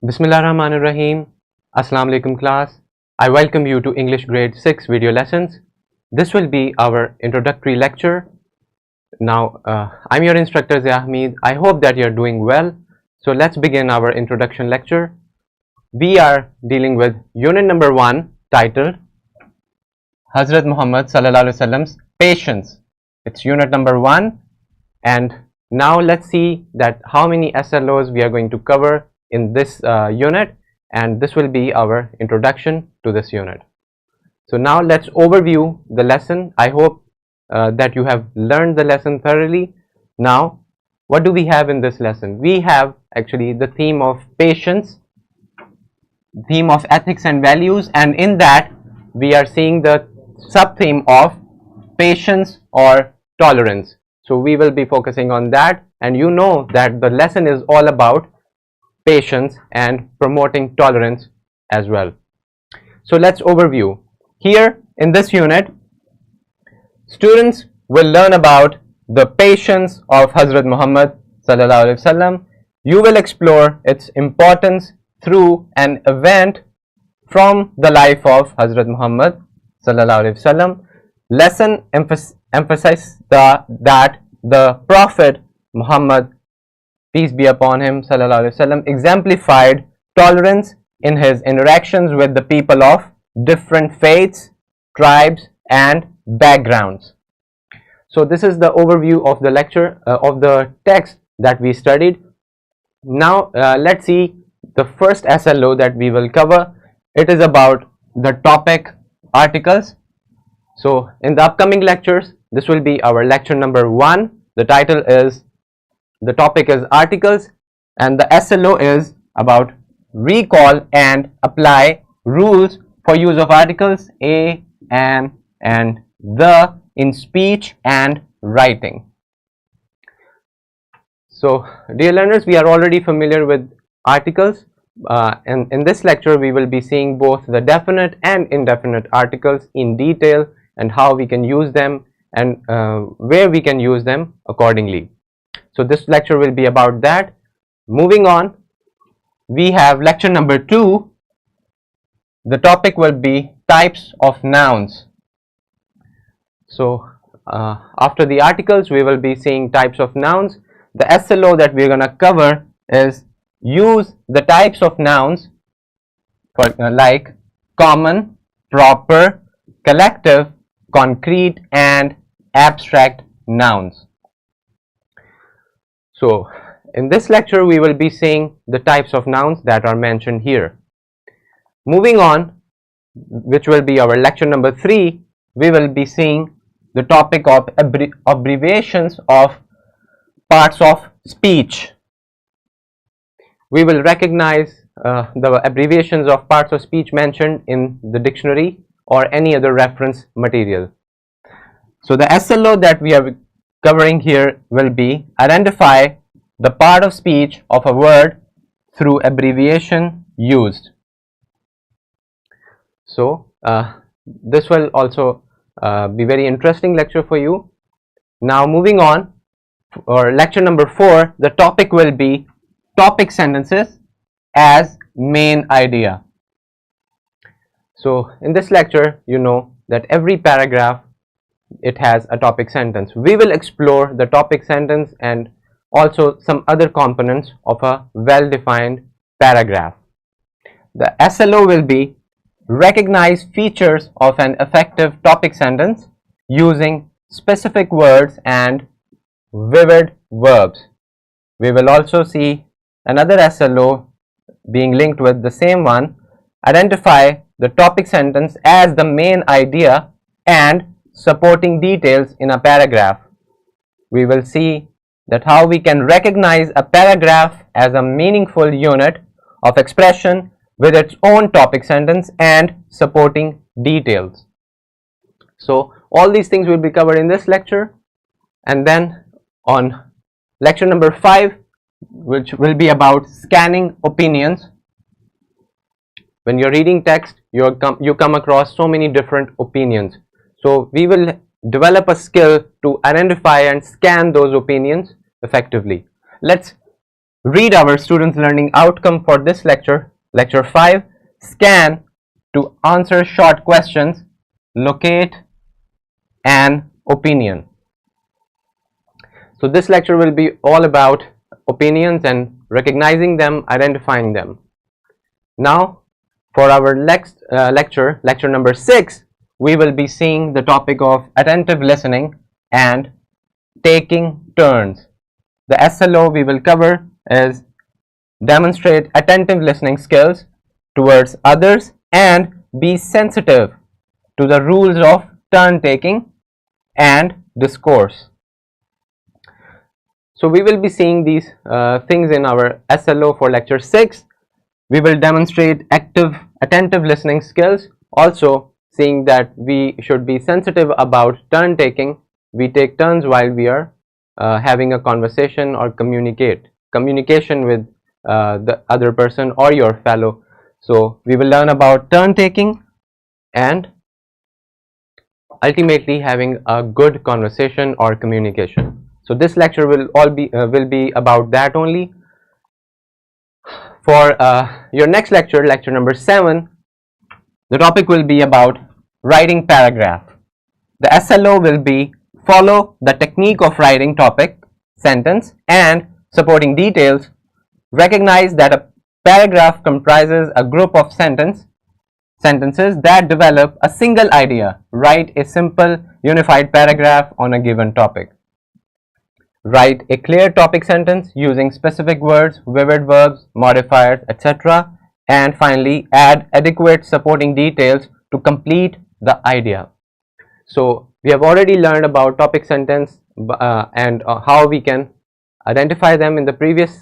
Bismillahirrahmanirrahim. Assalamu alaikum class. I welcome you to English grade 6 video lessons. This will be our introductory lecture. Now, I'm your instructor Zahmid. I hope that you're doing well. So let's begin our introduction lecture. We are dealing with unit number 1 titled Hazrat Muhammad Sallallahu Alaihi Wasallam's Patience. It's unit number 1, and now let's see that how many SLOs we are going to cover in this unit, and this will be our introduction to this unit. So now let's overview the lesson. I hope that you have learned the lesson thoroughly. Now, what do we have in this lesson? We have actually the theme of patience, theme of ethics and values, and in that we are seeing the sub-theme of patience or tolerance. So we will be focusing on that, and you know that the lesson is all about patience and promoting tolerance as well. So let's overview. Here in this unit, students will learn about the patience of Hazrat Muhammad Sallallahu Alaihi Wasallam. You will explore its importance through an event from the life of Hazrat Muhammad Sallallahu Alaihi Wasallam. Lesson emphasizes that the Prophet Muhammad, peace be upon him, Sallallahu Alaihi Wasallam, exemplified tolerance in his interactions with the people of different faiths, tribes and backgrounds. So this is the overview of the lecture, of the text that we studied. Now let's see the first SLO that we will cover. It is about the topic articles. So in the upcoming lectures, this will be our lecture number 1. The topic is articles, and the SLO is about recall and apply rules for use of articles a, an and the in speech and writing. So dear learners, we are already familiar with articles, and in this lecture we will be seeing both the definite and indefinite articles in detail and how we can use them and where we can use them accordingly. So this lecture will be about that. Moving on, we have lecture number 2. The topic will be types of nouns. So after the articles, we will be seeing types of nouns. The SLO that we're going to cover is use the types of nouns for like common, proper, collective, concrete and abstract nouns. So in this lecture we will be seeing the types of nouns that are mentioned here. Moving on, which will be our lecture number 3, we will be seeing the topic of abbreviations of parts of speech. We will recognize the abbreviations of parts of speech mentioned in the dictionary or any other reference material. So the SLO that we are covering here will be identify the part of speech of a word through abbreviation used. So this will also be very interesting lecture for you. Now moving on, for lecture number 4, the topic will be topic sentences as main idea. So in this lecture, you know that every paragraph, it has a topic sentence. We will explore the topic sentence and also some other components of a well-defined paragraph. The SLO will be recognize features of an effective topic sentence using specific words and vivid verbs. We will also see another SLO being linked with the same one, identify the topic sentence as the main idea and supporting details in a paragraph. We will see that how we can recognize a paragraph as a meaningful unit of expression with its own topic sentence and supporting details. So all these things will be covered in this lecture, and then on lecture number 5, which will be about scanning opinions. When you're reading text, you come across so many different opinions. So we will develop a skill to identify and scan those opinions effectively. Let's read our students learning outcome for this lecture, lecture 5, scan to answer short questions, locate an opinion. So this lecture will be all about opinions and recognizing them, identifying them. Now for our next lecture number 6, we will be seeing the topic of attentive listening and taking turns. The SLO we will cover is demonstrate attentive listening skills towards others and be sensitive to the rules of turn taking and discourse. So we will be seeing these things in our SLO for lecture 6. We will demonstrate attentive listening skills, also seeing that we should be sensitive about turn taking. We take turns while we are having a conversation or communication with the other person or your fellow. So we will learn about turn taking and ultimately having a good conversation or communication. So this lecture will be about that only. For your next lecture, lecture number 7, the topic will be about writing paragraph. The SLO will be follow the technique of writing topic, sentence and supporting details. Recognize that a paragraph comprises a group of sentences that develop a single idea. Write a simple unified paragraph on a given topic. Write a clear topic sentence using specific words, vivid verbs, modifiers, etc. And finally, add adequate supporting details to complete the idea. So we have already learned about topic sentence and how we can identify them in the previous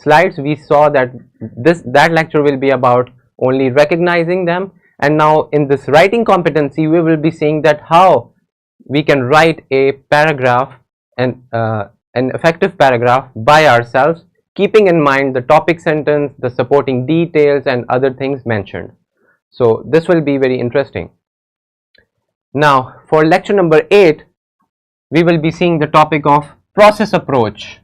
slides. We saw that that lecture will be about only recognizing them, and now in this writing competency we will be seeing that how we can write a paragraph and an effective paragraph by ourselves, keeping in mind the topic sentence, the supporting details and other things mentioned. So this will be very interesting. Now for lecture number 8, we will be seeing the topic of process approach.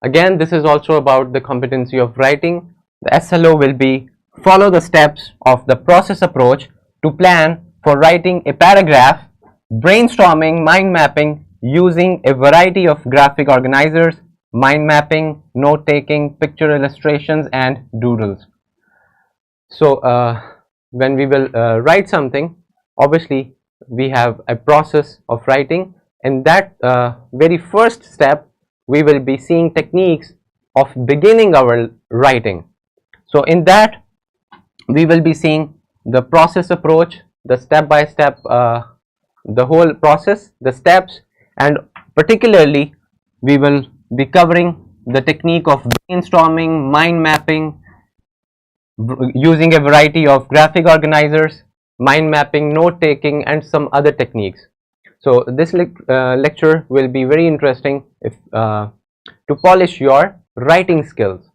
Again, this is also about the competency of writing. The SLO will be follow the steps of the process approach to plan for writing a paragraph, brainstorming, mind mapping using a variety of graphic organizers, mind mapping, note taking, picture illustrations and doodles. So when we will write something, obviously we have a process of writing. In that very first step, we will be seeing techniques of beginning our writing. So in that we will be seeing the process approach, the step-by-step, the whole process, the steps, and particularly we will be covering the technique of brainstorming, mind mapping, using a variety of graphic organizers, mind mapping, note taking and some other techniques. So this lecture will be very interesting if to polish your writing skills.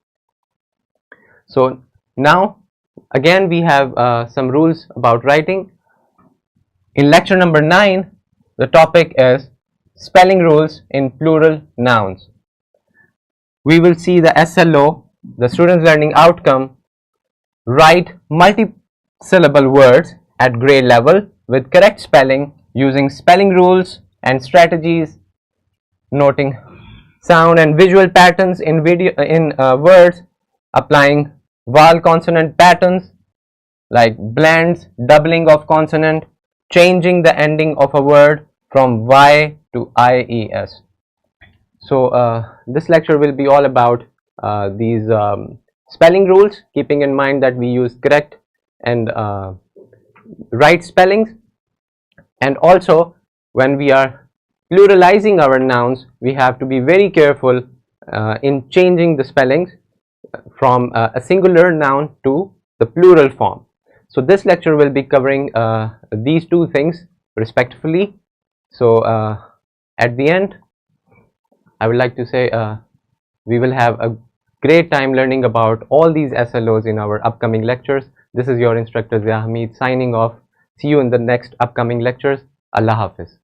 So now again we have some rules about writing. In lecture number 9, the topic is spelling rules in plural nouns. We will see the SLO, the students learning outcome, write multi-syllable words at grade level with correct spelling using spelling rules and strategies, noting sound and visual patterns in words, applying vowel consonant patterns like blends, doubling of consonant, changing the ending of a word from Y to IES. So this lecture will be all about these spelling rules, keeping in mind that we use correct and right spellings, and also when we are pluralizing our nouns, we have to be very careful in changing the spellings from a singular noun to the plural form. So this lecture will be covering these two things respectively. So at the end, I would like to say we will have a great time learning about all these SLOs in our upcoming lectures. This is your instructor Zia Hamid signing off. See you in the next upcoming lectures. Allah Hafiz.